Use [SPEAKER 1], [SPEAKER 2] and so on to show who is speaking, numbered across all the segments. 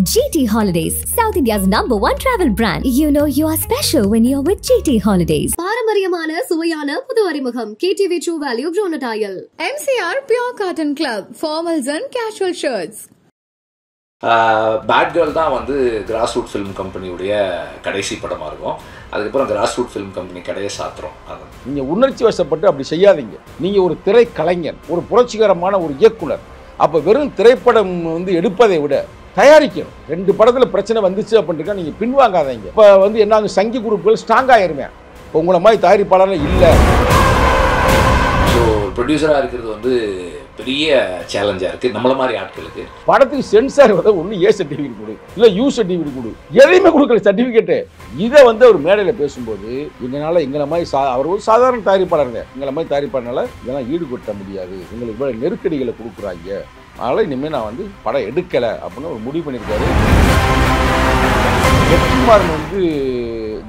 [SPEAKER 1] GT Holidays, South India's #1 travel brand. You know you are special when you're with GT Holidays.
[SPEAKER 2] பாரம்பரியமான சுவையான புது அறிமுகம் KTV True Value Gronotail.
[SPEAKER 3] MCR Pure Cotton Club, formals and casual shirts.
[SPEAKER 4] Bad girl தான் வந்து grassroot film கம்பெனியுடைய கடைசி படமாக இருக்கும். அதுக்கப்புறம் கிராஸ்ரூட் ஃபிலிம் கம்பெனி கடையை சாத்துறோம். அது
[SPEAKER 5] நீங்கள் உணர்ச்சி வசப்பட்டு அப்படி செய்யாதீங்க. நீங்கள் ஒரு திரை கலைஞர், ஒரு புரட்சிகரமான ஒரு இயக்குனர். அப்போ வெறும் திரைப்படம் வந்து எடுப்பதை விட தயாரிக்கணும். 2 படத்தில் பிரச்சனை வந்துச்சு அப்படின்ட்டு நீங்கள் பின்வாங்காதீங்க. இப்போ வந்து என்ன சங்கி குரூப்புகள் ஸ்ட்ராங் ஆயிருவேன். இப்போ உங்களை மாதிரி தயாரிப்பாளர் இல்லை.
[SPEAKER 4] ஸோ ப்ரொடியூசராக இருக்கிறது வந்து பெரிய சேலஞ்சாக இருக்குது நம்மள மாதிரி ஆட்களுக்கு.
[SPEAKER 5] படத்துக்கு சென்சார் வந்து ஒன்று ஏ சர்டிஃபிகேட் கொடு, இல்லை யூ சர்டிஃபிகேட் கொடு, எதையுமே கொடுக்கல சர்டிஃபிகேட்டு. இதை வந்து அவர் மேடையில் பேசும்போது எங்களை மாதிரி அவர் ஒரு சாதாரண தயாரிப்பாளருங்க, எங்களை மாதிரி தயாரிப்பாளர்னால இதெல்லாம் ஈடுபட்ட முடியாது, உங்களுக்கு இவ்வளோ நெருக்கடிகளை கொடுக்குறாங்க, அதனால் இனிமேல் நான் வந்து படம் எடுக்கலை அப்படின்னு ஒரு முடிவு பண்ணியிருக்காரு. வெற்றிமாறன் வந்து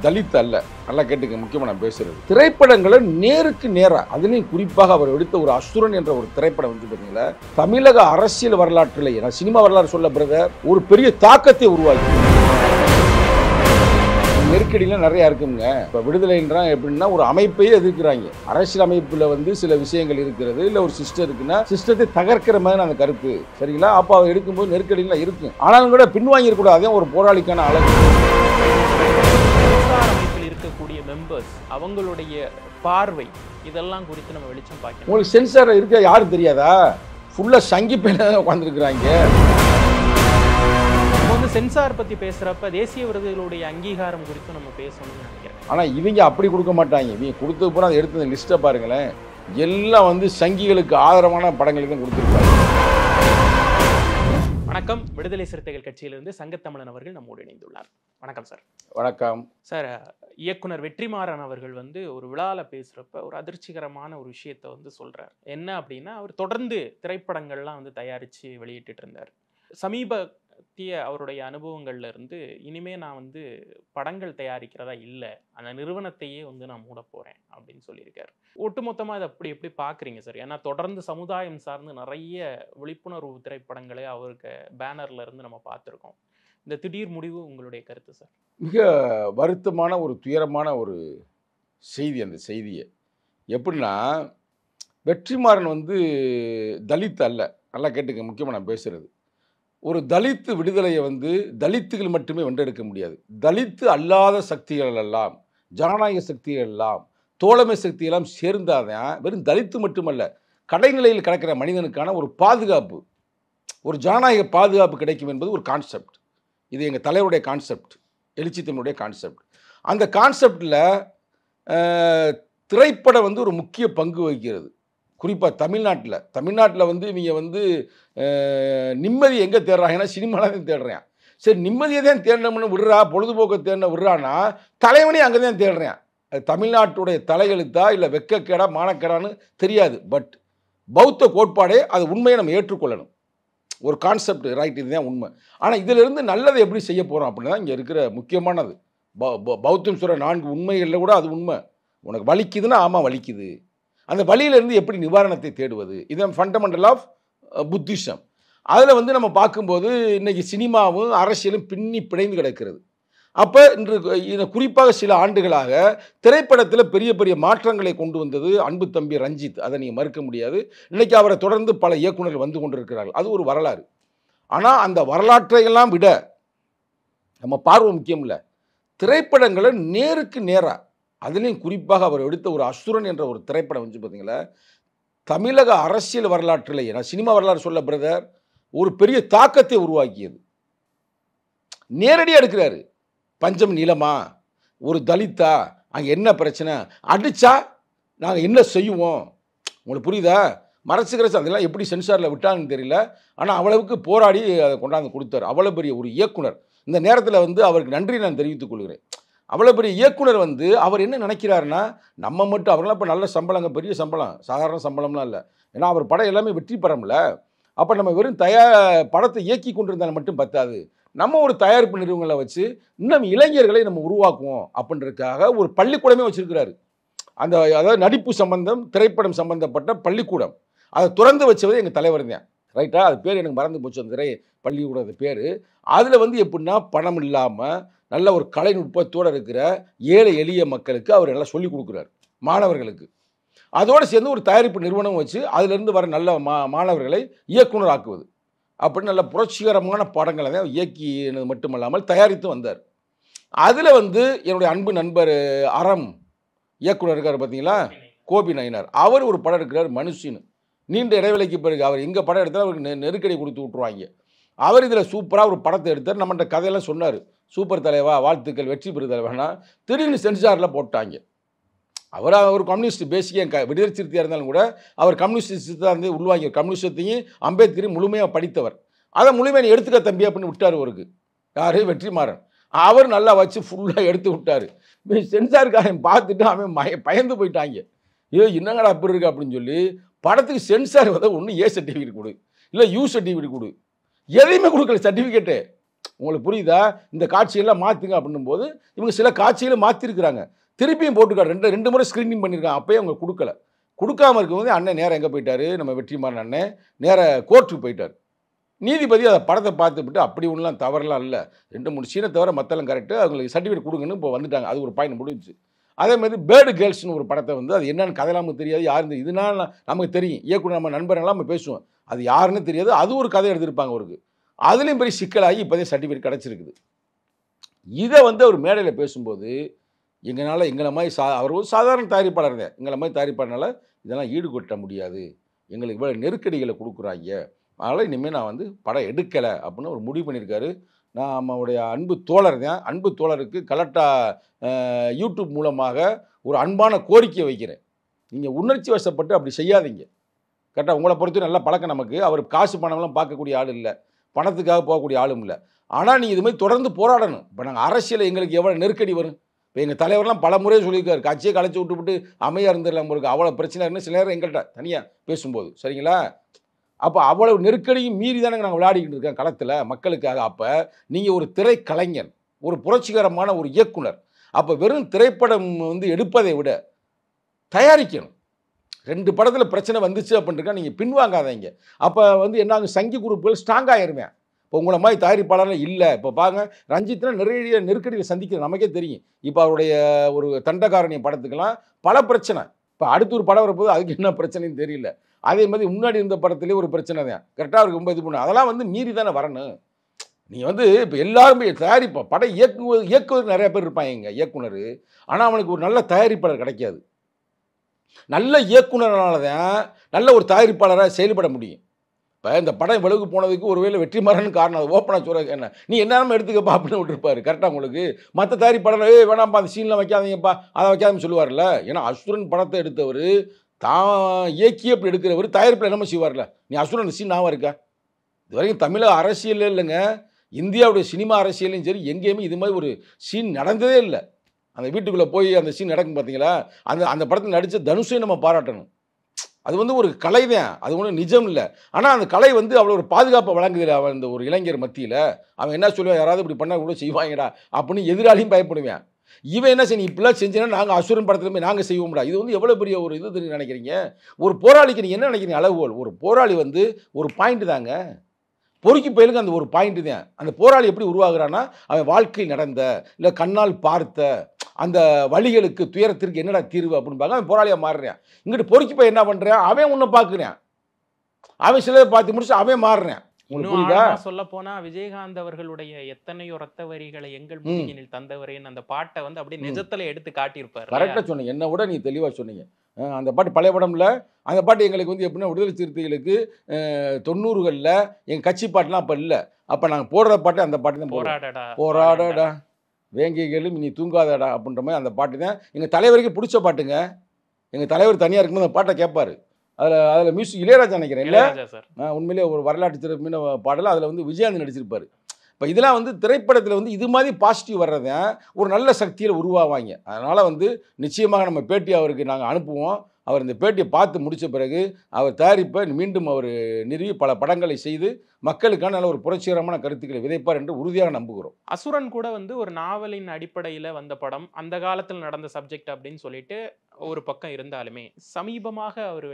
[SPEAKER 5] தலித் அல்ல, நல்லா கேட்டுக்க. முக்கியமாக நான் பேசுறது திரைப்படங்களை நேருக்கு நேராக, அதுலேயும் குறிப்பாக அவர் எடுத்த ஒரு அசுரன் என்ற ஒரு திரைப்படம் வந்து பார்த்தீங்களா, தமிழக அரசியல் வரலாற்றில், நான் சினிமா வரலாறு சொல்ல பிரதர், ஒரு பெரிய தாக்கத்தை உருவாக்கி. நெருக்கடிலாம் நிறையா இருக்குங்க. இப்போ விடுதலைன்றான் எப்படின்னா ஒரு அமைப்பையே எதிர்க்கிறாங்க. அரசியல் அமைப்பில் வந்து சில விஷயங்கள் இருக்கிறது, இல்லை ஒரு சிஸ்டம் இருக்குன்னா சிஸ்டத்தை தகர்க்கிற மாதிரி அந்த கருத்து, சரிங்களா? அப்போ அவர் எடுக்கும்போது நெருக்கடிலாம் இருக்கும். ஆனாலும் கூட பின்வாங்கிடக்கூடாது. அதே ஒரு போராளிக்கான அழகு.
[SPEAKER 6] அமைப்பில் இருக்கக்கூடிய மெம்பர்ஸ் அவங்களுடைய பார்வை இதெல்லாம் குறித்து நம்ம வெளிச்சம் பார்க்கணும்.
[SPEAKER 5] உங்களுக்கு சென்சார் இருக்க யாரும் தெரியாதா? ஃபுல்லாக சங்கி பையில உட்காந்துருக்குறாங்க.
[SPEAKER 6] சென்சார் பத்தி பேசுறப்ப தேசிய விருதுகளுடைய அங்கீகாரம் குறித்து நம்ம பேசணும்னு நினைக்கிறேன்.
[SPEAKER 5] ஆனா இவங்க அப்படி கொடுக்க மாட்டாங்க. இவங்க கொடுத்தது பூரா அதை எடுத்து லிஸ்ட்டை பாருங்களேன், எல்லாம் வந்து சங்கிகளுக்கு ஆதரவான படங்களுக்கு தான் கொடுத்துருக்காங்க.
[SPEAKER 6] வணக்கம். விடுதலை சிறுத்தைகள் கட்சியிலிருந்து சங்கத்தமிழன் அவர்கள் நம்மோடு இணைந்துள்ளார். வணக்கம் சார்.
[SPEAKER 5] வணக்கம்
[SPEAKER 6] சார். இயக்குனர் வெற்றிமாறன் அவர்கள் வந்து ஒரு விழாவில் பேசுகிறப்ப ஒரு அதிர்ச்சிகரமான ஒரு விஷயத்தை வந்து சொல்கிறார். என்ன அப்படின்னா, அவர் தொடர்ந்து திரைப்படங்கள்லாம் வந்து தயாரித்து வெளியிட்டு இருந்தார். சமீபத்திய அவருடைய அனுபவங்கள்ல இருந்து இனிமே நான் வந்து படங்கள் தயாரிக்கிறதா இல்லை, அந்த நிறுவனத்தையே வந்து நான் மூட போகிறேன் அப்படின்னு சொல்லியிருக்காரு. ஒட்டுமொத்தமாக அதை எப்படி பார்க்குறீங்க சார்? ஏன்னா தொடர்ந்து சமுதாயம் சார்ந்து நிறைய விழிப்புணர்வு திரைப்படங்களே அவருக்கு பேனர்ல இருந்து நம்ம பார்த்துருக்கோம். இந்த திடீர் முடிவு உங்களுடைய கருத்து சார்?
[SPEAKER 5] மிக வருத்தமான ஒரு துயரமான ஒரு செய்தி. அந்த செய்தியை எப்படின்னா, வெற்றிமாறன் வந்து தலித் அல்ல, நல்லா கேட்டுக்க. முக்கியமாக நான் பேசுகிறது, ஒரு தலித்து விடுதலையை வந்து தலித்துகள் மட்டுமே வென்றெடுக்க முடியாது. தலித்து அல்லாத சக்திகள் எல்லாம், ஜனநாயக சக்திகள் எல்லாம், தோழமை சக்தியெல்லாம் சேர்ந்தாதான் வெறும் தலித்து மட்டுமல்ல, கடைநிலையில் கிடக்கிற மனிதனுக்கான ஒரு பாதுகாப்பு, ஒரு ஜனநாயக பாதுகாப்பு கிடைக்கும் என்பது ஒரு கான்செப்ட். இது எங்கள் தலைவருடைய கான்செப்ட், எழுச்சித்தனுடைய கான்செப்ட். அந்த கான்செப்டில் திரைப்படம் வந்து ஒரு முக்கிய பங்கு வகிக்கிறது. குறிப்பாக தமிழ்நாட்டில் வந்து நீங்கள் வந்து நிம்மதி எங்கே தேடுறாங்கன்னா சினிமாவில் தான் தேடுறேன். சரி, நிம்மதியை தான் தேடணும்னு விடுறா, பொழுதுபோக்கை தேடின விடுறான்னா தலைவனே அங்கே தான் தேடுறேன். அது தமிழ்நாட்டுடைய தலையெழுத்தா இல்லை வெக்கக்கேடா மானக்கேடான்னு தெரியாது. பட் பௌத்த கோட்பாடே அது உண்மையை நம்ம ஏற்றுக்கொள்ளணும். ஒரு கான்செப்ட், ரைட், இதுதான் உண்மை. ஆனால் இதிலிருந்து நல்லதை எப்படி செய்ய போகிறோம் அப்படின்னு தான் இங்கே இருக்கிற முக்கியமானது. பௌத்தம் சொல்கிற 4 உண்மைகளில் கூட அது உண்மை. உனக்கு வலிக்குதுன்னா ஆமாம் வலிக்குது, அந்த வழியிலிருந்து எப்படி நிவாரணத்தை தேடுவது, இதுதான் ஃபண்டமெண்டல் ஆஃப் புத்திசம். அதில் வந்து நம்ம பார்க்கும்போது இன்றைக்கி சினிமாவும் அரசியலும் பின்னி பிணைந்து கிடக்கிறது. அப்போ இன்று குறிப்பாக சில ஆண்டுகளாக திரைப்படத்தில் பெரிய பெரிய மாற்றங்களை கொண்டு வந்தது அன்பு தம்பி ரஞ்சித். அதை நீங்கள் மறுக்க முடியாது. இன்றைக்கி அவரை தொடர்ந்து பல இயக்குநர்கள் வந்து கொண்டிருக்கிறார்கள். அது ஒரு வரலாறு. ஆனால் அந்த வரலாற்றையெல்லாம் விட நம்ம பார்வை முக்கியம் இல்லை. திரைப்படங்களை நேருக்கு நேராக, அதுலேயும் குறிப்பாக அவர் எடுத்த ஒரு அசுரன் என்ற ஒரு திரைப்படம் வந்து பார்த்தீங்களா, தமிழக அரசியல் வரலாற்றிலேயே, நான் சினிமா வரலாறு சொல்ல பிரதர், ஒரு பெரிய தாக்கத்தை உருவாக்கியது. நேரடியாக எடுக்கிறாரு. பஞ்சம் நிலமா, ஒரு தலித்தா, அங்கே என்ன பிரச்சனை, அடித்தா நாங்கள் என்ன செய்வோம், உங்களுக்கு புரியுதா? மறைச்சுக்கிற அதெல்லாம் எப்படி சென்சாரில் விட்டாங்கன்னு தெரியல. ஆனால் அவ்வளவுக்கு போராடி அதை கொண்டாந்து கொடுத்தார். அவ்வளோ பெரிய ஒரு இயக்குனர். இந்த நேரத்தில் வந்து அவருக்கு நன்றி நான் தெரிவித்துக் கொள்கிறேன். அவ்வளோ பெரிய இயக்குனர் வந்து அவர் என்ன நினைக்கிறாருன்னா, நம்ம மட்டும், அவரெல்லாம் இப்போ நல்ல சம்பளங்க, பெரிய சம்பளம், சாதாரண சம்பளம்லாம் இல்லை. ஏன்னா அவர் படம் எல்லாமே வெற்றி பெறமில்ல. அப்போ நம்ம வெறும் படத்தை இயக்கி கொண்டிருந்தாலும் மட்டும் பத்தாது, நம்ம ஒரு தயாரிப்பு நிறுவனங்களை வச்சு இன்னும் இளைஞர்களை நம்ம உருவாக்குவோம் அப்படின்றதுக்காக ஒரு பள்ளிக்கூடமே வச்சுருக்கிறாரு. அதாவது நடிப்பு சம்பந்தம், திரைப்படம் சம்பந்தப்பட்ட பள்ளிக்கூடம், அதை திறந்து வச்சது எங்கள் தலைவர் தான். ரைட்டா? அது பேர் எனக்கு மறந்து போச்சு, அந்த திரை பள்ளிக்கூட பேர். அதில் வந்து எப்படின்னா பணம் இல்லாமல் நல்ல ஒரு கலைநுட்பத்தோடு இருக்கிற ஏழை எளிய மக்களுக்கு அவர் நல்லா சொல்லிக் கொடுக்குறாரு, மாணவர்களுக்கு. அதோடு சேர்ந்து ஒரு தயாரிப்பு நிறுவனம் வச்சு அதிலிருந்து வர நல்ல மாணவர்களை இயக்குனர் ஆக்குவது, அப்படி நல்ல புரட்சிகரமான படங்களை தான் இயக்கினது மட்டுமல்லாமல் தயாரித்து வந்தார். அதில் வந்து என்னுடைய அன்பு நண்பர் அறம் இயக்குனர் இருக்கார் பார்த்தீங்களா, கோபி நயினார், அவர் ஒரு படம் எடுக்கிறார் மனுஷின்னு. நீண்ட இடைவெளிக்கு பிறகு அவர் எங்கே படம் எடுத்தாலும் அவருக்கு நெருக்கடி கொடுத்து விட்ருவாங்க. அவர் இதில் சூப்பராக ஒரு படத்தை எடுத்தார். நம்மகிட்ட கதையெல்லாம் சொன்னார், சூப்பர் தலைவா, வாழ்த்துக்கள், வெற்றி பெறு தலைவானா. திடீர்னு சென்சாரில் போட்டாங்க. அவர் கம்யூனிஸ்ட் பேசிக்காக விடுதலை சிறுத்தையாக இருந்தாலும் கூட அவர் கம்யூனிஸ்ட் தான் இருந்து உள்வாங்கி கம்யூனிஸ்டத்தையும் அம்பேத்கரையும் முழுமையாக படித்தவர். அதை முழுமையாக எடுத்துக்க தம்பி அப்படின்னு விட்டார் அவருக்கு. யார்? வெற்றிமாறன். அவர் நல்லா வச்சு ஃபுல்லாக எடுத்து விட்டார். சென்சாருக்காரன் பார்த்துட்டு அவன் பயந்து போயிட்டாங்க. என்னங்கடா அப்படி இருக்கு அப்படின்னு சொல்லி படத்துக்கு சென்சார் வந்து ஒன்று ஏ சர்டிஃபிகேட் கொடு, இல்லை யூ சர்டிஃபிகேட் கொடு, எதையுமே கொடுக்கல சர்டிஃபிகேட்டு. உங்களுக்கு புரியுதா? இந்த காட்சியெல்லாம் மாற்றுங்க அப்படின்னும் போது இவங்க சில காட்சிகளை மாற்றிருக்கிறாங்க, திருப்பியும் போட்டுக்காரு. ரெண்டு முறை ஸ்க்ரீனிங் பண்ணியிருக்காங்க, அப்போயே அவங்க கொடுக்கல. கொடுக்காமல் இருக்கும்போது அண்ணன் நேரம் எங்கே போயிட்டார், நம்ம வெற்றிமாறன் அண்ணன் நேர கோர்ட்டுக்கு போயிட்டார். நீதிபதி அதை படத்தை பார்த்துவிட்டு அப்படி ஒன்றுலாம் தவறலாம் இல்லை, 2-3 சீனை தவிர மற்றெல்லாம் கரெக்டு, அவங்களுக்கு சர்டிஃபிகேட் கொடுங்கன்னு இப்போ வந்துட்டாங்க. அது ஒரு பாயிண்ட் முடிஞ்சு. அதே மாதிரி பேர்டு கேர்ள்ஸ்னு ஒரு படத்தை வந்து அது என்னன்னு கதை நமக்கு தெரியாது, யாருன்னு இதனால் நமக்கு தெரியும், இயக்குனர் நம்ம நண்பர்கள்லாம் நம்ம பேசுவோம், அது யாருன்னு தெரியாது, அது ஒரு கதை எடுத்திருப்பாங்க அவருக்கு. அதுலேயும் பெரிய சிக்கலாகி இப்போதே சர்டிஃபிகேட் கிடச்சிருக்குது. இதை வந்து அவர் மேடையில் பேசும்போது எங்களை மாதிரி அவர் ஒரு சாதாரண தயாரிப்பாளர் தான், எங்களை மாதிரி தயாரிப்பாளர்னால இதெல்லாம் ஈடுகட்ட முடியாது, எங்களுக்கு இவ்வளோ நெருக்கடிகளை கொடுக்குறாங்க, அதனால் இனிமேல் நான் வந்து படம் எடுக்கலை அப்படின்னு ஒரு முடிவு பண்ணியிருக்காரு. நான் நம்மளுடைய அன்பு தோழர் தான், அன்பு தோழருக்கு கலெக்டா யூடியூப் மூலமாக ஒரு அன்பான கோரிக்கை வைக்கிறேன். நீங்கள் உணர்ச்சி வசப்பட்டு அப்படி செய்யாதீங்க. கரெக்டாக உங்களை பொறுத்து நல்ல பழக்கம் நமக்கு. அவர் காசு பணம்லாம் பார்க்கக்கூடிய ஆள் இல்லை, பணத்துக்காக போகக்கூடிய ஆளும் இல்லை. ஆனால் நீங்கள் இதுமாதிரி தொடர்ந்து போராடணும். இப்போ நாங்கள் அரசியல் எங்களுக்கு எவ்வளோ நெருக்கடி வரும். இப்போ எங்கள் தலைவர்லாம் பல முறையே சொல்லியிருக்காரு, கட்சியை கலைச்சி விட்டுவிட்டு அமையாக இருந்துடலாம் உங்களுக்கு, அவ்வளோ பிரச்சனை இருக்குன்னு சில நேரம் எங்கள்கிட்ட தனியாக பேசும்போது, சரிங்களா? அப்போ அவ்வளவு நெருக்கடியும் மீறி தானே நாங்கள் விளையாடிக்கிட்டு இருக்கோம் களத்தில் மக்களுக்காக. அப்போ நீங்கள் ஒரு திரைக்கலைஞர், ஒரு புரட்சிகரமான ஒரு இயக்குனர். அப்போ வெறும் திரைப்படம் வந்து எடுப்பதை விட தயாரிக்கணும். 2 படத்தில் பிரச்சனை வந்துச்சு அப்படின்ட்டுருக்கா நீங்கள் பின்வாங்காதீங்க. அப்போ வந்து என்ன சங்கி குரூப்புகள் ஸ்ட்ராங் ஆகிருவேன். இப்போ உங்களை மாதிரி தயாரிப்பாளர்கள் இல்லை. இப்போ பாருங்க, ரஞ்சித்னா நிறைய நெருக்கடியில் சந்திக்கிறது நமக்கே தெரியும். இப்போ அவருடைய ஒரு தண்டகாரணிய படத்துக்கெல்லாம் பல பிரச்சனை. இப்போ அடுத்து ஒரு படம் வரப்போது அதுக்கு என்ன பிரச்சனைன்னு தெரியல. அதே மாதிரி முன்னாடி இருந்த படத்துலேயே ஒரு பிரச்சனை தான், கரெக்டாக அவருக்கு ரொம்ப இது பண்ணு. அதெல்லாம் வந்து மீறி தானே வரணும். நீங்கள் வந்து இப்போ எல்லாருமே தயாரிப்பா படம் இயக்குவது நிறைய பேர் இருப்பாங்க இயக்குனர், ஆனால் அவனுக்கு ஒரு நல்ல தயாரிப்பாளர் கிடைக்காது. நல்ல இயக்குனரால தான் நல்ல ஒரு தயாரிப்பாளராக செயல்பட முடியும். இப்போ இந்த படம் விலகு போனதுக்கு ஒருவேளை வெற்றிமாறன் காரணம், அது ஓப்பனாக சொல்ல என்ன நீ என்னென்ன எடுத்துக்கப்பா அப்படின்னு விட்டுருப்பாரு. கரெக்டாக உங்களுக்கு மற்ற தயாரிப்பாளர் வேணாம்ப்பா அந்த சீன்லாம் வைக்காதீங்கப்பா அதை வைக்காதுன்னு சொல்லுவார்ல. ஏன்னா அசுரன் படத்தை எடுத்தவர் தான் இயக்கி அப்படி எடுக்கிறவர் தயாரிப்பில் என்னமோ செய்வார்ல. நீ அசுரன் சீன் ஞாபகம் இருக்கா? இது வரைக்கும் தமிழக அரசியல் இல்லைங்க, இந்தியாவுடைய சினிமா அரசியலையும் சரி எங்கேயுமே இது மாதிரி ஒரு சீன் நடந்ததே இல்லை. அந்த வீட்டுக்குள்ளே போய் அந்த சீன் நடக்கும் பார்த்தீங்களா, அந்த படத்தில் நடித்த தனுஷை நம்ம பாராட்டணும். அது வந்து ஒரு கலை தான், அது ஒன்றும் நிஜம் இல்லை. ஆனால் அந்த கலை வந்து அவ்வளோ ஒரு பாதுகாப்பை வழங்குது அவன் இந்த ஒரு இளைஞர் மத்தியில். அவன் என்ன சொல்லுவான், யாராவது இப்படி பண்ணால் கூட செய்வாங்கடா அப்படின்னு எதிராளியும் பயப்படுவேன். இவன் என்ன செய்ய, இப்படிலாம் செஞ்சேன்னா நாங்கள் அசுரன் படத்துலையுமே நாங்கள் செய்வோம்டா. இது வந்து எவ்வளோ பெரிய ஒரு இது நினைக்கிறீங்க? ஒரு போராளிக்கு நீங்கள் என்ன நினைக்கிறீங்க அளவுகோல்? ஒரு போராளி வந்து ஒரு பாயிண்ட் தாங்க, பொறுக்கி பயலுக்கு அந்த ஒரு பாயிண்ட் தான். அந்த போராளி எப்படி உருவாகிறான்னா, அவன் வாழ்க்கை நடந்த இல்லை கண்ணால் பார்த்த அந்த வழிகளுக்கு துயரத்திற்கு என்னடா தீர்வு அப்படின்பாங்க, அவன் போராளியாக மாறுறான். இங்கிட்டு பொறுக்கி போய் என்ன பண்ணுறான், அவன் உன்னை பார்க்குறான், அவன் சிலதை பார்த்து முடிச்சு அவன் மாறுறான்.
[SPEAKER 6] சொல்ல போனா விஜயகாந்த் அவர்களுடைய எத்தனையோ ரத்த வரிகளை எங்கள் முதுகினில் தந்தவரேன்னு அந்த பாட்டை வந்து அப்படியே நிஜத்துல எடுத்து காட்டியிருப்பாரு.
[SPEAKER 5] கரெக்டா சொன்னீங்க, என்ன விட நீ தெளிவா சொன்னீங்க. அந்த பாட்டு பழைய படம்ல, அந்த பாட்டு எங்களுக்கு வந்து எப்படின்னா விடுதலை சிறுத்தைகளுக்கு 90களில் எங்கள் கட்சி பாட்டுலாம் அப்போ இல்லை, அப்போ நாங்கள் போடுற பாட்டு அந்த பாட்டு தான். போராடடா வேங்கைகளும் நீ தூங்காதடா அப்படின்ற மாதிரி அந்த பாட்டு தான் எங்கள் தலைவருக்கு பிடிச்ச பாட்டுங்க. எங்கள் தலைவர் தனியாக இருக்கும்போது அந்த பாட்டை கேட்பாரு. அதில் மியூசிக் இளையராஜா நினைக்கிறேன் இல்லை, உண்மையிலேயே ஒரு வரலாற்று சிறப்புமின பாடல். அதில் வந்து விஜயகாந்த் நடிச்சிருப்பார். இப்போ இதெல்லாம் வந்து திரைப்படத்தில் வந்து இது மாதிரி பாசிட்டிவ் வர்றத ஒரு நல்ல சக்தியில் உருவாவாங்க. அதனால் வந்து நிச்சயமாக நம்ம பேட்டி அவருக்கு நாங்கள் அனுப்புவோம். அவர் இந்த பேட்டியை பார்த்து முடித்த பிறகு அவர் தயாரிப்பை மீண்டும் அவர் நிறுவி பல படங்களை செய்து மக்களுக்கான நல்ல ஒரு புரட்சிகரமான கருத்துக்களை விதைப்பார் என்று உறுதியாக நம்புகிறோம்.
[SPEAKER 6] அசுரன் கூட வந்து ஒரு நாவலின் அடிப்படையில் வந்த படம், அந்த காலத்தில் நடந்த சப்ஜெக்ட் அப்படின்னு சொல்லிட்டு ஒரு பக்கம் இருந்தாலுமே, சமீபமாக அவர்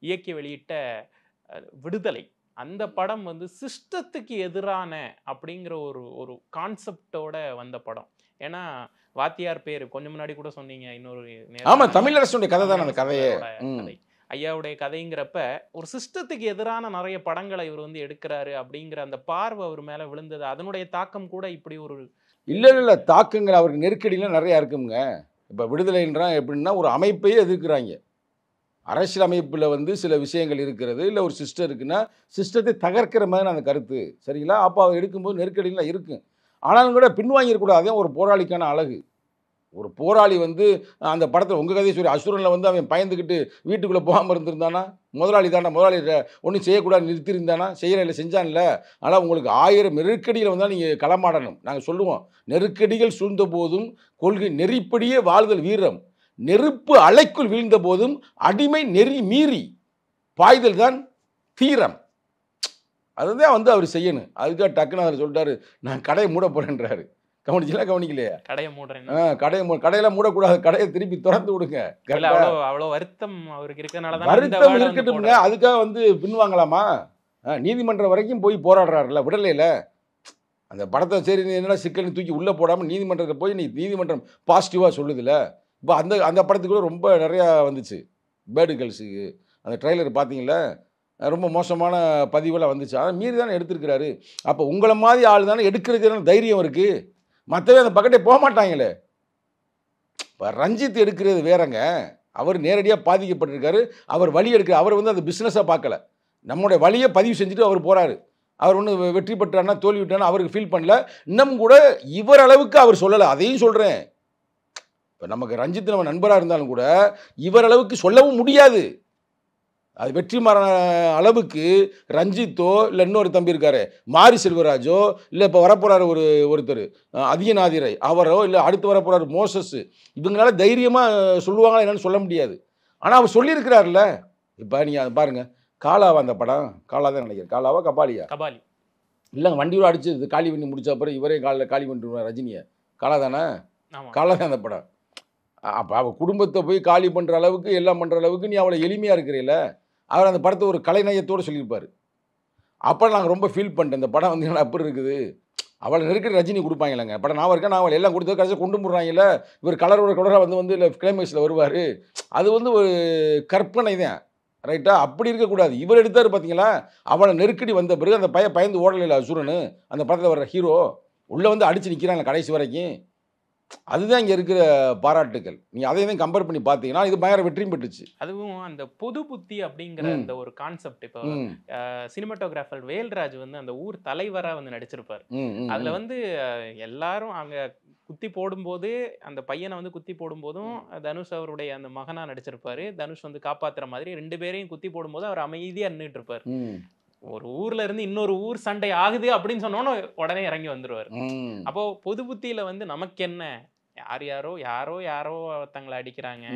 [SPEAKER 6] இயக்கி வெளியிட்ட விடுதலை அந்த படம் வந்து சிஸ்டத்துக்கு எதிரான அப்படிங்கிற ஒரு ஒரு கான்செப்டோட வந்த படம். ஏன்னா வாத்தியார் பேர் கொஞ்சம் முன்னாடி கூட சொன்னீங்க, இன்னொரு
[SPEAKER 5] ஆமா தமிழரசுடைய கதை தான் அந்த கதையே.
[SPEAKER 6] கதை ஐயாவுடைய கதைங்கிறப்ப ஒரு சிஸ்டத்துக்கு எதிரான நிறைய படங்களை இவர் வந்து எடுக்கிறாரு அப்படிங்கிற அந்த பார்வை அவர் மேல விழுந்தது. அதனுடைய தாக்கம் கூட இப்படி ஒரு
[SPEAKER 5] இல்லை தாக்கங்கள் அவருக்கு நெருக்கடிலாம் நிறையா இருக்குங்க. இப்போ விடுதலைன்றான் எப்படின்னா ஒரு அமைப்பையே எதிர்க்கிறாங்க. அரசியல் அமைப்பில் வந்து சில விஷயங்கள் இருக்கிறது, இல்லை ஒரு சிஸ்டம் இருக்குன்னா சிஸ்டத்தை தகர்க்கிற மாதிரி அந்த கருத்து சரிங்களா. அப்போ அவர் எடுக்கும்போது நெருக்கடிலாம் இருக்கும். ஆனாலும் கூட பின்வாங்கிடக்கூடாது. அதே ஒரு போராளிக்கான அழகு. ஒரு போராளி வந்து அந்த படத்தில் உங்கள் கதையை சொல்லி அசுரனில் வந்து அவன் பயந்துக்கிட்டு வீட்டுக்குள்ளே போகாமல் இருந்திருந்தானா, முதலாளி தானே, முதலாளி ஒன்றும் செய்யக்கூடாது நிறுத்தியிருந்தானா, செய்யலை செஞ்சான்ல. ஆனால் உங்களுக்கு 1000 நெருக்கடிகள் வந்தால் நீங்கள் களமாடணும். நாங்கள் சொல்லுவோம், நெருக்கடிகள் சூழ்ந்த போதும் கொள்கை நெறிப்படியே வாழ்தல் வீரம், நெருப்பு அலைக்குள் வீழ்ந்த போதும் அடிமை நெறி மீறி பாய்தல் தான் தீரம். அதுதான் வந்து அவர் செய்யணும். அதுக்காக டக்குன்னு அவர் சொல்லிட்டாரு, நான் கடையை மூட போகிறேன்றாரு. கவனிக்கலாம் கவனிக்கலையா?
[SPEAKER 6] கடையை மூடுறேன்,
[SPEAKER 5] கடையெல்லாம் மூடக்கூடாது, கடையை திருப்பி திறந்து விடுங்க.
[SPEAKER 6] அவ்வளோ வருத்தம் அவருக்கு இருக்கனால
[SPEAKER 5] வருத்தம் இருக்கட்டும்ங்க. அதுக்காக வந்து பின்வாங்கலாமா? நீதிமன்றம் வரைக்கும் போய் போராடுறாருல விடலையில. அந்த படத்தை சரி என்னடா சிக்கல்னு தூக்கி உள்ளே போடாமல் நீதிமன்றத்தில் போய் நீதிமன்றம் பாசிட்டிவாக சொல்லுதில்ல. இப்போ அந்த படத்துக்குள்ள ரொம்ப நிறையா வந்துச்சு. பேர்டு கேர்ள்ஸுக்கு அந்த ட்ரெய்லர் பார்த்தீங்களா, ரொம்ப மோசமான பதிவெல்லாம் வந்துச்சு. ஆனால் மீறி தானே எடுத்துருக்கிறாரு. அப்போ உங்களை மாதிரி ஆள் தானே எடுக்கிறதுக்கு தைரியம் இருக்குது. மற்றவே அந்த பக்கத்தே போக மாட்டாங்களே. இப்போ ரஞ்சித் எடுக்கிறது வேறங்க. அவர் நேரடியாக பாதிக்கப்பட்டிருக்காரு. அவர் வழி எடுக்கிற அவர் வந்து அந்த பிஸ்னஸாக பார்க்கல. நம்மளுடைய வழியை பதிவு செஞ்சுட்டு அவர் போகிறாரு. அவர் ஒன்று வெற்றி பெற்றார்னா தோல்வி விட்டார்னா அவருக்கு ஃபீல் பண்ணல. இன்னும் கூட இவர் அளவுக்கு அவர் சொல்லலை. அதையும் சொல்கிறேன். இப்போ நமக்கு ரஞ்சித் நம்ம நண்பராக இருந்தாலும் கூட இவர் அளவுக்கு சொல்லவும் முடியாது. அது வெற்றிமாறன அளவுக்கு ரஞ்சித்தோ இல்லை இன்னொரு தம்பி இருக்காரு மாரி செல்வராஜோ, இல்லை இப்போ வரப்போகிறார் ஒருத்தர் அதிகநாதிரை அவரோ, இல்லை அடுத்து வரப்போகிறார் மோசஸ், இவங்களால தைரியமாக சொல்லுவாங்களா என்னன்னு சொல்ல முடியாது. ஆனால் அவர் சொல்லியிருக்கிறார்ல. இப்போ நீங்கள் பாருங்கள், காலாவா அந்த படம், காலா தான் நினைக்கிறேன், காலாவா கபாலியா,
[SPEAKER 6] கபாலி
[SPEAKER 5] இல்லைங்க வண்டியோட அடிச்சு காலி பண்ணி முடிச்ச அப்புறம் இவரே காலி பண்ணிட்டு ரஜினியை, காலா தானே, காலா தான் அந்த படம். அப்போ அவள் குடும்பத்தை போய் காலி பண்ணுற அளவுக்கு எல்லாம் பண்ணுற அளவுக்கு நீ அவளை எளிமையாக இருக்கிறீல்ல. அவர் அந்த படத்தை ஒரு கலைநயத்தோடு சொல்லியிருப்பார். அப்போ நாங்கள் ரொம்ப ஃபீல் பண்ணிட்டேன். இந்த படம் வந்து அப்படி இருக்குது. அவளை நெருக்கடி ரஜினி கொடுப்பாங்களேங்க படம். நான் இருக்கேன், நான் அவளை எல்லாம் கொடுத்து கடைசியாக கொண்டு போடுறாங்கல்ல. இவர் கலராக வந்து இல்லை கிளைமேக்ஸில் வருவார். அது வந்து ஒரு கற்பனை தான் ரைட்டா. அப்படி இருக்கக்கூடாது. இவர் எடுத்தார் பார்த்தீங்களா, அவளை நெருக்கடி வந்த பிறகு அந்த பயந்து ஓடலையில் அசுரனு. அந்த படத்தில் வர்ற ஹீரோ உள்ளே வந்து அடித்து நிற்கிறாங்க கடைசி வரைக்கும். அதுதான் இங்கே இருக்கிற பாராட்டுக்கள். நீங்கள் அதையும் கம்பேர் பண்ணி பார்த்தீங்கன்னா இது பயங்கர வெற்றியும் பெற்றுச்சு.
[SPEAKER 6] அதுவும் அந்த பொது புத்தி அப்படிங்கிற அந்த ஒரு கான்செப்ட். இப்போ சினிமாட்டோகிராஃபர் வேல்ராஜ் வந்து அந்த ஊர் தலைவராக வந்து நடிச்சிருப்பார். அதில் வந்து எல்லாரும் அங்கே குத்தி போடும்போது அந்த பையனை வந்து குத்தி போடும்போதும் தனுஷ் அவருடைய அந்த மகனாக நடிச்சிருப்பாரு. தனுஷ் வந்து காப்பாற்றுற மாதிரி 2 பேரையும் குத்தி போடும்போது அவர் அமைதியாக நின்றுட்டு இருப்பார். ஒரு ஊர்ல இருந்து இன்னொரு ஊர் சண்டை ஆகுது அப்படின்னு சொன்னோன்னு உடனே இறங்கி வந்துருவாரு. அப்போ பொது புத்தியில வந்து நமக்கு என்ன, யாரோ தங்களை அடிக்கிறாங்க,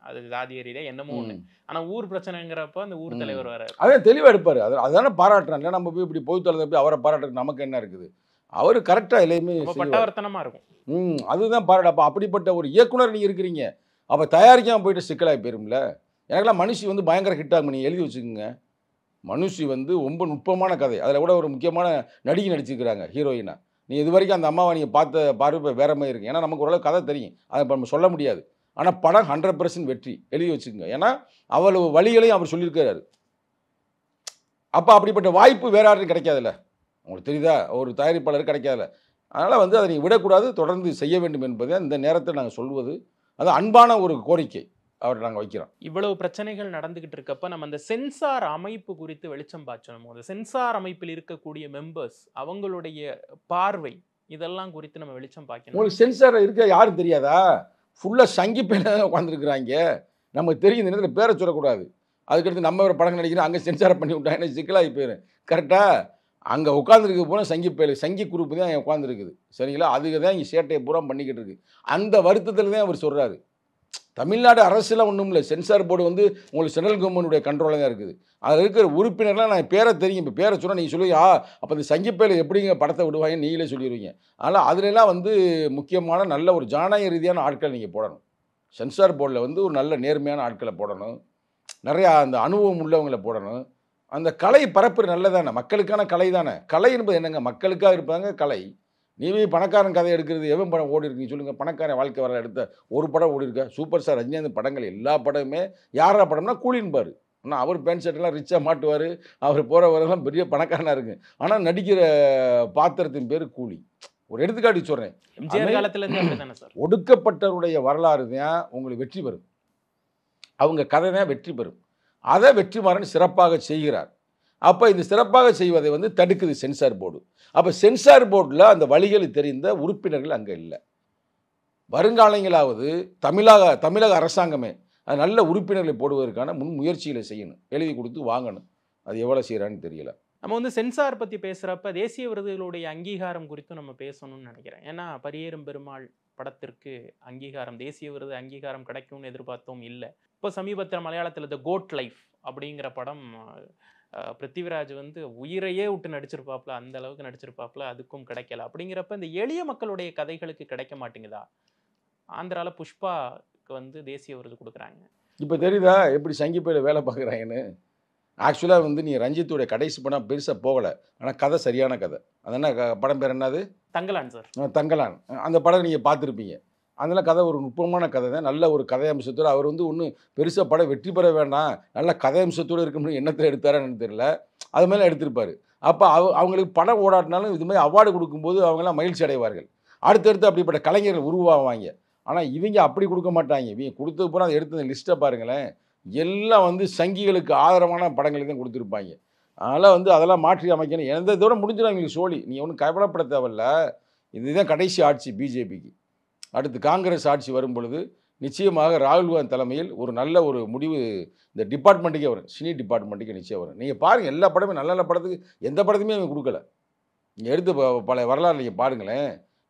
[SPEAKER 6] அது ஜாதி எறியதே என்னமோ ஒண்ணு. ஆனா ஊர் பிரச்சனைங்கிறப்ப அந்த ஊர் தலைவர் வராரு.
[SPEAKER 5] அதே தெளிவா எடுப்பாரு. அதான பாராட்டுறாங்க. நம்ம போய் இப்படி பொது தலைவர் போய் அவரை பாராட்டுறது நமக்கு என்ன இருக்குது. அவரு கரெக்டா எல்லாமே
[SPEAKER 6] பட்டவர்த்தனமா இருக்கும்.
[SPEAKER 5] அதுதான் பாராட்டு. அப்ப அப்படிப்பட்ட ஒரு இயக்குனர் நீங்க இருக்கிறீங்க. அப்ப தயாரிக்காம போயிட்டு சிக்கலாகி போயிரும்ல. எனக்கெல்லாம் மனுஷி வந்து பயங்கர ஹிட் ஆகும். நீங்க எழுதி வச்சுக்கோங்க. மனுஷி வந்து ரொம்ப நுட்பமான கதை. அதில் கூட ஒரு முக்கியமான நடிகை நடிச்சிருக்கிறாங்க ஹீரோயினா. நீ இது வரைக்கும் அந்த அம்மாவை நீங்கள் பார்த்த பார்வை வேற மாதிரி இருக்கு. ஏன்னா நமக்கு ஓரளவு கதை தெரியும், அதை நம்ம சொல்ல முடியாது. ஆனால் படம் 100% வெற்றி. எழுதி வச்சுக்கோங்க. ஏன்னா அவ்வளவு வழிகளையும் அவர் சொல்லியிருக்கிறாரு. அப்போ அப்படிப்பட்ட வாய்ப்பு வேற யாருக்கும் கிடைக்காதுல்ல. உங்களுக்கு தெரியுதா, ஒரு தயாரிப்பாளர் கிடைக்காதுல்ல. அதனால் வந்து அதை நீங்கள் விடக்கூடாது, தொடர்ந்து செய்ய வேண்டும் என்பதை இந்த நேரத்தில் நாங்கள் சொல்வது அது அன்பான ஒரு கோரிக்கை அவரை நாங்கள் வைக்கிறோம்.
[SPEAKER 6] இவ்வளவு பிரச்சனைகள் நடந்துகிட்டு இருக்கப்ப நம்ம அந்த சென்சார் அமைப்பு குறித்து வெளிச்சம் பாய்ச்சணும். அந்த சென்சார் அமைப்பில் இருக்கக்கூடிய மெம்பர்ஸ் அவங்களுடைய பார்வை இதெல்லாம் குறித்து நம்ம வெளிச்சம் பாய்க்கணும்.
[SPEAKER 5] உங்களுக்கு சென்சார் இருக்க யாரும் தெரியாதா? ஃபுல்லாக சங்கி பேர உட்காந்துருக்குறாங்க. நமக்கு தெரியும் இந்த நேரத்தில் பேரை சொல்லக்கூடாது. அதுக்கடுத்து நம்ம ஒரு படம் நடிக்கிறோம், அங்கே சென்சாரை பண்ணி விட்டாங்க, சிக்கலாகி போயிடும். கரெக்டாக அங்கே உட்காந்துருக்கு போனால் சங்கி குரூப்பு தான் அங்கே உட்காந்துருக்குது. சரிங்களா? அதுக்கு தான் இங்கே சேட்டையை பூரா பண்ணிக்கிட்டு இருக்கு. அந்த வருத்தத்தில் தான் அவர் சொல்கிறாரு. தமிழ்நாடு அரசுலாம் ஒன்றும் இல்லை. சென்சார் போர்டு வந்து உங்களுக்கு சென்ட்ரல் கவர்மெண்ட்டுடைய கண்ட்ரோலாக தான் இருக்குது. அதில் இருக்கிற உறுப்பினர்லாம் நான் பேரை தெரியும். இப்போ பேரை சொன்னால் நீங்கள் சொல்லுவீங்க, அப்போ இந்த சங்கிப்பேல எப்படிங்க படத்தை விடுவாங்க நீங்களே சொல்லிடுவீங்க. அதனால் அதுலலாம் வந்து முக்கியமான நல்ல ஒரு ஜனநாயக ரீதியான ஆட்களை நீங்கள் போடணும். சென்சார் போர்டில் வந்து ஒரு நல்ல நேர்மையான ஆட்களை போடணும். நிறையா அந்த அனுபவம் உள்ளவங்களை போடணும். அந்த கலை பரப்பு நல்லதானே, மக்களுக்கான கலை தானே. கலை என்பது என்னங்க, மக்களுக்காக இருப்பாங்க கலை. நீவே பணக்காரன் கதை எடுக்கிறது எவன் படம் ஓடி இருக்கு சொல்லுங்கள். பணக்காரன் வாழ்க்கை வர எடுத்த ஒரு படம் ஓடி இருக்கா? சூப்பர் ஸ்டார் ரஜினிகாந்த் படங்கள் எல்லா படமுமே யாரா படம்னா கூலின்பார். ஆனால் அவர் பேண்ட் ஷர்ட்லாம் ரிச்சாக மாட்டுவார், அவர் போகிற வரலாம் பெரிய பணக்காரனாக இருக்குது. ஆனால் நடிக்கிற பாத்திரத்தின் பேர் கூலி. ஒரு எடுத்துக்காட்டி சொல்கிறேன், ஒடுக்கப்பட்டவருடைய வரலாறு தான் உங்களுக்கு வெற்றி பெறும், அவங்க கதை தான் வெற்றி பெறும். அதை வெற்றிமாறன் சிறப்பாக செய்கிறார். அப்போ இந்த சிறப்பாக செய்வதை வந்து தடுக்குது சென்சார் போர்டு. அப்போ சென்சார் போர்டில் அந்த வழிகள் தெரிந்த உறுப்பினர்கள் அங்கே இல்லை. வருங்காலங்களாவது தமிழக அரசாங்கமே அது நல்ல உறுப்பினர்களை போடுவதற்கான முன் முயற்சிகளை செய்யணும், எழுதி கொடுத்து வாங்கணும். அது எவ்வளோ செய்கிறான்னு தெரியல.
[SPEAKER 6] நம்ம வந்து சென்சார் பற்றி பேசுகிறப்ப தேசிய விருதுகளுடைய அங்கீகாரம் குறித்தும் நம்ம பேசணும்னு நினைக்கிறேன். ஏன்னா பரியேறும் பெருமாள் படத்திற்கு அங்கீகாரம், தேசிய விருது அங்கீகாரம் கிடைக்கும்னு எதிர்பார்த்தோம் இல்லை. இப்போ சமீபத்தில் மலையாளத்தில் த கோட் லைஃப் அப்படிங்கிற படம் பிருத்திவிராஜ் வந்து உயிரையே விட்டு நடிச்சிருப்பாப்புல, அந்த அளவுக்கு நடிச்சிருப்பாப்புல, அதுக்கும் கிடைக்கல. அப்படிங்கிறப்ப இந்த எளிய மக்களுடைய கதைகளுக்கு கிடைக்க மாட்டேங்குதா? ஆந்திராவில் புஷ்பாவுக்கு வந்து தேசிய விருது கொடுக்குறாங்க.
[SPEAKER 5] இப்போ தெரியுதா எப்படி சங்கிப்பையில் வேலை பார்க்குறாங்கன்னு? ஆக்சுவலாக வந்து நீ ரஞ்சித்துடைய கடைசி படம் பெருசாக போகலை, ஆனால் கதை சரியான கதை. அது என்ன படம் பேர் என்னது?
[SPEAKER 6] தங்கலான் சார்.
[SPEAKER 5] தங்கலான். அந்த படம் நீங்கள் பார்த்துருப்பீங்க. அதனால் கதை ஒரு நுட்பமான கதை தான், நல்ல ஒரு கதை அம்சத்தோடு. அவர் வந்து ஒன்றும் பெருசாக படம் வெற்றி பெற வேண்டாம், நல்ல கதை அம்சத்தோடு இருக்கணும்னு எண்ணத்தில் எடுத்தாரான்னு தெரியல, அது மேலே எடுத்திருப்பார். அப்போ அவங்களுக்கு படம் ஓடாட்டினாலும் இது மாதிரி அவார்டு கொடுக்கும்போது அவங்களாம் மகிழ்ச்சி அடைவார்கள். அடுத்தடுத்து அப்படிப்பட்ட கலைஞர்கள் உருவாவாங்க. ஆனால் இவங்க அப்படி கொடுக்க மாட்டாங்க. இவங்க கொடுத்தது பூரா அதை எடுத்த லிஸ்ட்டை பாருங்களேன், எல்லாம் வந்து சங்கிகளுக்கு ஆதரவான படங்களுக்கு தான் கொடுத்துருப்பாங்க. அதனால் வந்து அதெல்லாம் மாற்றி அமைக்கணும். எந்த இதோட முடிஞ்சிடும் எங்களுக்கு சோழி. நீ ஒன்றும் கவலைப்பட தேவையில்ல. இதுதான் கடைசி ஆட்சி பிஜேபிக்கு. அடுத்து காங்கிரஸ் ஆட்சி வரும் பொழுது நிச்சயமாக ராகுல் காந்தி தலைமையில் ஒரு நல்ல ஒரு முடிவு இந்த டிபார்ட்மெண்ட்டுக்கே வரும், சினி டிபார்ட்மெண்ட்டுக்கு நிச்சயம் வரும். நீங்கள் பாருங்கள், எல்லா படமும் நல்ல நல்ல படத்துக்கு எந்த படத்துமே அவங்க கொடுக்கல. நீங்கள் எடுத்து பல வரலாறு நீங்கள் பாருங்களேன்,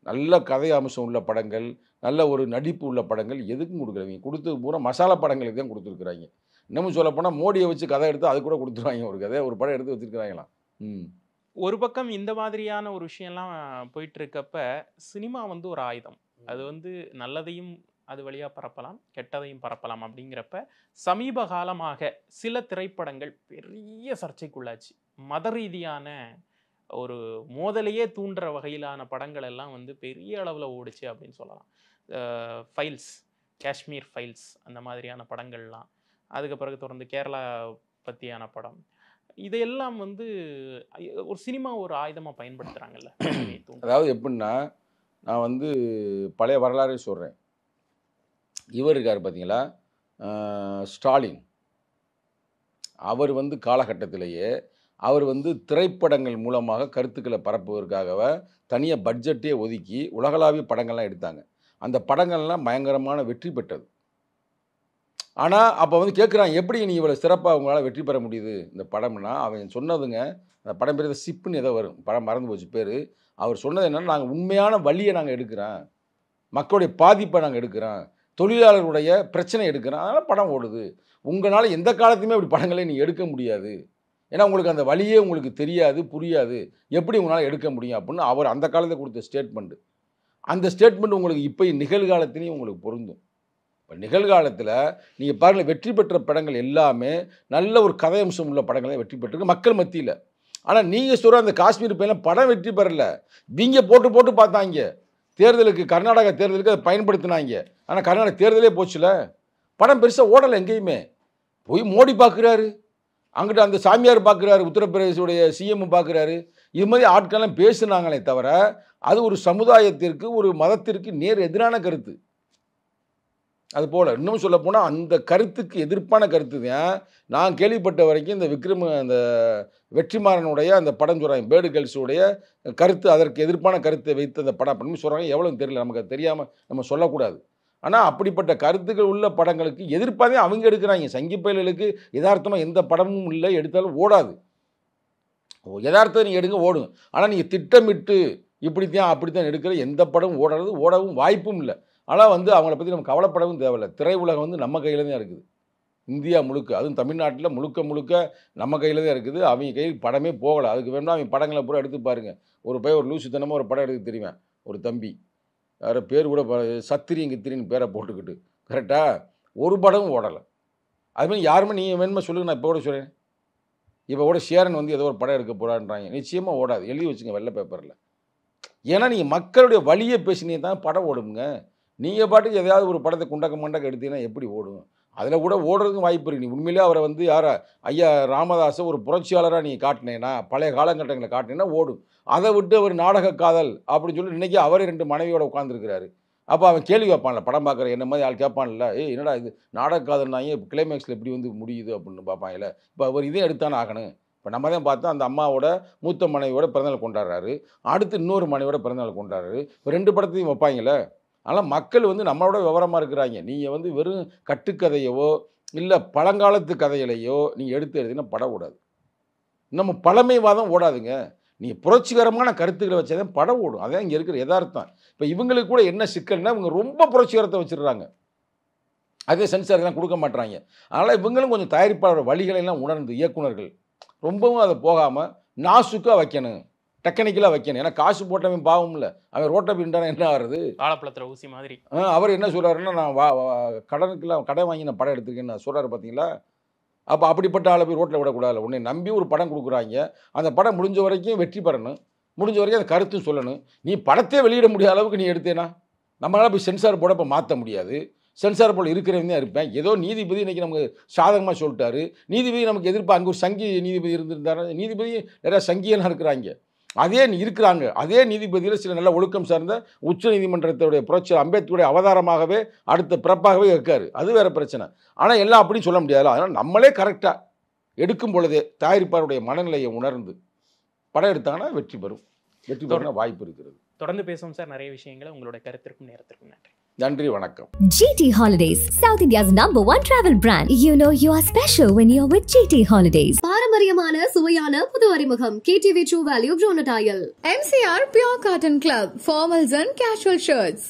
[SPEAKER 5] நல்ல கதை அம்சம் உள்ள படங்கள், நல்ல ஒரு நடிப்பு உள்ள படங்கள் எதுக்கும் கொடுக்குறவங்க கொடுத்து பூரா மசாலா படங்களுக்கு தான் கொடுத்துருக்குறாங்க. இன்னமும் சொல்லப்போனால் மோடியை வச்சு கதை எடுத்து அது கூட கொடுத்துருவாங்க. ஒரு கதை ஒரு படம் எடுத்து வச்சுருக்கிறாங்களாம்.
[SPEAKER 6] ஒரு பக்கம் இந்த மாதிரியான ஒரு விஷயம்லாம் போயிட்டு இருக்கப்ப சினிமா வந்து ஒரு ஆயுதம். அது வந்து நல்லதையும் அது வழியாக பரப்பலாம், கெட்டதையும் பரப்பலாம். அப்படிங்கிறப்ப சமீப காலமாக சில திரைப்படங்கள் பெரிய சர்ச்சைக்குள்ளாச்சு. மத ரீதியான ஒரு மோதலையே தூண்டுற வகையிலான படங்கள் எல்லாம் வந்து பெரிய அளவில் ஓடிச்சு அப்படின்னு சொல்லலாம். ஃபைல்ஸ், காஷ்மீர் ஃபைல்ஸ், அந்த மாதிரியான படங்கள்லாம். அதுக்கு பிறகு தொடர்ந்து கேரளா பற்றியான படம், இதையெல்லாம் வந்து ஒரு சினிமா ஒரு ஆயுதமாக பயன்படுத்துகிறாங்கல்ல.
[SPEAKER 5] அதாவது எப்படின்னா, நான் வந்து பழைய வரலாறே சொல்கிறேன். இவர் இருக்கார் பார்த்தீங்களா, ஸ்டாலின். அவர் வந்து காலகட்டத்திலேயே அவர் வந்து திரைப்படங்கள் மூலமாக கருத்துக்களை பரப்புவதற்காக தனியாக பட்ஜெட்டே ஒதுக்கி உலகளாவிய படங்கள்லாம் எடுத்தாங்க. அந்த படங்கள்லாம் பயங்கரமான வெற்றி பெற்றது. ஆனால் அப்போ வந்து கேட்குறாங்க, எப்படி நீ இவ்வளோ சிறப்பாக உங்களால் வெற்றி பெற முடியுது இந்த படம்னா? அவன் சொன்னதுங்க, அந்த படம் பேர் சிப்புன்னு ஏதோ வரும், படம் மறந்து போச்சு பேர். அவர் சொன்னது என்னென்னா, நாங்கள் உண்மையான வழியை நாங்கள் எடுக்கிறோம், மக்களுடைய பாதிப்பை நாங்கள் எடுக்கிறோம், தொழிலாளர்களுடைய பிரச்சனை எடுக்கிறோம், அதனால் படம் ஓடுது. உங்களால் எந்த காலத்துலையுமே அப்படி படங்களை நீங்கள் எடுக்க முடியாது, ஏன்னா உங்களுக்கு அந்த வழியே உங்களுக்கு தெரியாது, புரியாது, எப்படி உங்களால் எடுக்க முடியும் அப்படின்னு அவர் அந்த காலத்தில் கொடுத்த ஸ்டேட்மெண்ட்டு. அந்த ஸ்டேட்மெண்ட் உங்களுக்கு இப்போ நிகழ்காலத்திலையும் உங்களுக்கு பொருந்தும். இப்போ நிகழ்காலத்தில் நீங்கள் பாருங்கள், வெற்றி பெற்ற படங்கள் எல்லாமே நல்ல ஒரு கதை அம்சம் உள்ள படங்களை வெற்றி பெற்றிருக்கு மக்கள் மத்தியில். ஆனால் நீங்கள் சொல்கிற அந்த காஷ்மீர் பையன் படம் வெற்றி பெறலை, இவங்க போட்டு பார்த்தாங்க. தேர்தலுக்கு, கர்நாடகா தேர்தலுக்கு அதை பயன்படுத்தினாங்க. ஆனால் கர்நாடகா தேர்தலே போச்சுல, படம் பெருசாக ஓடலை. எங்கேயுமே போய் மோடி பார்க்குறாரு, அங்கிட்ட அந்த சாமியார் பார்க்குறாரு, உத்தரப்பிரதேசோடைய சிஎம் பார்க்குறாரு. இது மாதிரி ஆட்கள்லாம் பேசுனாங்களே தவிர அது ஒரு சமுதாயத்திற்கு, ஒரு மதத்திற்கு நேர் எதிரான கருத்து. அதுபோல் இன்னும் சொல்ல போனால் அந்த கருத்துக்கு எதிர்ப்பான கருத்து தான் நான் கேள்விப்பட்ட வரைக்கும் இந்த அந்த வெற்றிமாறனுடைய அந்த படம் சொல்கிறாங்க, பேர்டு கேர்ள்ஸுடைய கருத்து, அதற்கு எதிர்ப்பான கருத்தை வைத்து அந்த படம் அப்படின்னு சொல்கிறாங்க. எவ்வளோ தெரியல, நமக்கு அது தெரியாமல் நம்ம சொல்லக்கூடாது. ஆனால் அப்படிப்பட்ட கருத்துக்கள் உள்ள படங்களுக்கு எதிர்ப்பாகவே அவங்க எடுக்கிறாங்க. சங்கிப்பயல்களுக்கு யதார்த்தமாக எந்த படமும் இல்லை, எடுத்தாலும் ஓடாது. யதார்த்தம் நீங்கள் எடுங்க, ஓடுங்க. ஆனால் நீங்கள் திட்டமிட்டு இப்படித்தான் அப்படித்தான் எடுக்கிற எந்த படமும் ஓடவும் வாய்ப்பும் இல்லை. ஆனால் வந்து அவங்கள பற்றி நம்ம கவலைப்படவும் தேவையில்லை. திரை உலகம் வந்து நம்ம கையில் தான் இருக்குது, இந்தியா முழுக்க, அதுவும் தமிழ்நாட்டில் முழுக்க நம்ம கையில் தான் இருக்குது. அவங்க கையில் படமே போகலை. அதுக்கு வேணும்னா அவங்க படங்களை பூரா எடுத்து பாருங்கள். ஒரு ஒரு லூசுத்தனமாக ஒரு படம் எடுக்க தெரியுவேன், ஒரு தம்பி, வேறு பேர் கூட சத்திரியும் கித்திரின்னு பேரை போட்டுக்கிட்டு, கரெக்டாக ஒரு படமும் ஓடலை. அதுமாதிரி யாருமே நீங்கள் வேணுமா சொல்லுங்க, நான் இப்போ கூட சொல்கிறேன், இப்போ கூட சேரன் வந்து ஏதோ ஒரு படம் எடுக்க போகிறான்றாங்க. நிச்சயமாக ஓடாது, எழுதி வச்சுங்க வெள்ளை பேப்பரில். ஏன்னா நீங்கள் மக்களுடைய வழியை பேசினே தான் படம் ஓடுங்க. நீங்கள் பாட்டுக்கு எதையாவது ஒரு படத்தை குண்டக்க எடுத்தீங்கன்னா எப்படி ஓடும்? அதில் கூட ஓடுறதுக்கும் வாய்ப்பு இருக்குது. நீ உண்மையிலே அவரை வந்து யாரா ஐயா ராமதாஸை ஒரு புரட்சியாளராக நீங்கள் காட்டினேன்னா, பழைய காலகட்டங்களை காட்டினேன்னா ஓடும். அதை விட்டு அவர் நாடக காதல் அப்படின்னு சொல்லி இன்றைக்கி அவரே 2 மனைவியோட உட்காந்துருக்கிறாரு. அப்போ அவன் கேள்வி கேட்பான்ல, படம் பார்க்குற என்ன மாதிரி ஆள் கேட்பான்ல, என்னடா இது நாடக காதல்னாங்க இப்போ கிளைமேக்ஸில் எப்படி வந்து முடியுது அப்படின்னு பார்ப்பாங்கல்ல. இப்போ அவர் இதே எடுத்தானே ஆகணும். இப்போ நம்ம தான் பார்த்தா அந்த அம்மாவோட மூத்த மனைவியோட பிறந்தநாள் கொண்டாடுறாரு, அடுத்து இன்னொரு மனைவியோட பிறந்தநாள் கொண்டாடுறாரு. இப்போ 2 படத்தையும் வைப்பாங்கல்ல. அதனால் மக்கள் வந்து நம்மளோட விவரமாக இருக்கிறாங்க. நீங்கள் வந்து வெறும் கட்டுக்கதையவோ இல்லை பழங்காலத்து கதைகளையோ நீங்கள் எடுத்து எழுதினா படம் ஓடாது. நம்ம பழமைவாதம் ஓடாதுங்க. நீங்கள் புரட்சிகரமான கருத்துக்களை வச்சாதான் படம் ஓடும். அதான் இங்கே இருக்கிற யதார்த்தம். இப்போ இவங்களுக்கு கூட என்ன சிக்கல்னா, இவங்க ரொம்ப புரட்சிகரத்தை வச்சுடுறாங்க, அதே சென்சார்லாம் கொடுக்க மாட்டுறாங்க. அதனால் இவங்களும் கொஞ்சம் தயாரிப்பாளர் வழிகளெல்லாம் உணர்ந்து இயக்குனர்கள் ரொம்பவும் அதை போகாமல் நாசுக்காக வைக்கணும், டெக்னிக்கலாக வைக்கணும். ஏன்னா காசு போட்டவன் பாவம் இல்லை, அவன் ரோட்டை பின்டான என்ன ஆகுறது?
[SPEAKER 6] ஆழப்பழத்தில் ஊசி மாதிரி.
[SPEAKER 5] அவர் என்ன சொல்கிறாருன்னா, நான் கடனுக்கெல்லாம் கடன் வாங்கி நான் படம் எடுத்திருக்கேன்னு நான் சொல்கிறாரு பார்த்தீங்களா? அப்போ அப்படிப்பட்ட ஆளை போய் ரோட்டில் விடக்கூடாது. உன்னை நம்பி ஒரு படம் கொடுக்குறாங்க, அந்த படம் முடிஞ்ச வரைக்கும் வெற்றி பெறணும், முடிஞ்ச வரைக்கும் அந்த கருத்தும் சொல்லணும். நீ படத்தையே வெளியிட முடியாத அளவுக்கு நீ எடுத்தேனா நம்மளால் போய் சென்சார் போர்டை இப்போ மாற்ற முடியாது. சென்சார் போர்டு இருக்கிறவங்க தான் இருப்பேன். ஏதோ நீதிபதி இன்றைக்கி நமக்கு சாதகமாக சொல்லிட்டாரு, நீதிபதி நமக்கு எதிர்ப்பு. அங்கே ஒரு சங்கி நீதிபதி இருந்திருந்தாரு, நீதிபதி நிறையா சங்கியெல்லாம் இருக்கிறாங்க, அதே இருக்கிறாங்க. அதே நீதிபதியில் சில நல்ல ஒழுக்கம் சார்ந்த உச்ச நீதிமன்றத்துடைய புரட்சி அம்பேத்கருடைய அவதாரமாகவே அடுத்த பிறப்பாகவே இருக்காரு, அது வேறு பிரச்சனை. ஆனால் எல்லாம் அப்படி சொல்ல முடியாது. அதனால் நம்மளே கரெக்டாக எடுக்கும் பொழுதே தயாரிப்பாளருடைய மனநிலையை உணர்ந்து படம் எடுத்தாங்கன்னா வெற்றி பெறும். வெற்றி பெற வாய்ப்பு இருக்கிறது.
[SPEAKER 6] தொடர்ந்து பேசுவோம் சார் நிறைய விஷயங்களை. உங்களோட கருத்திற்கும் நேரத்திற்கும் நன்றி.
[SPEAKER 5] நன்றி, வணக்கம்.
[SPEAKER 1] GT Holidays, South India's #1 travel brand. You know you are special when you're with GT Holidays.
[SPEAKER 2] பாரம்பரியமான சுவையான புது அறிமுகம் KTV True Value Grown Attire.
[SPEAKER 3] MCR Pure Cotton Club, formals and casual shirts.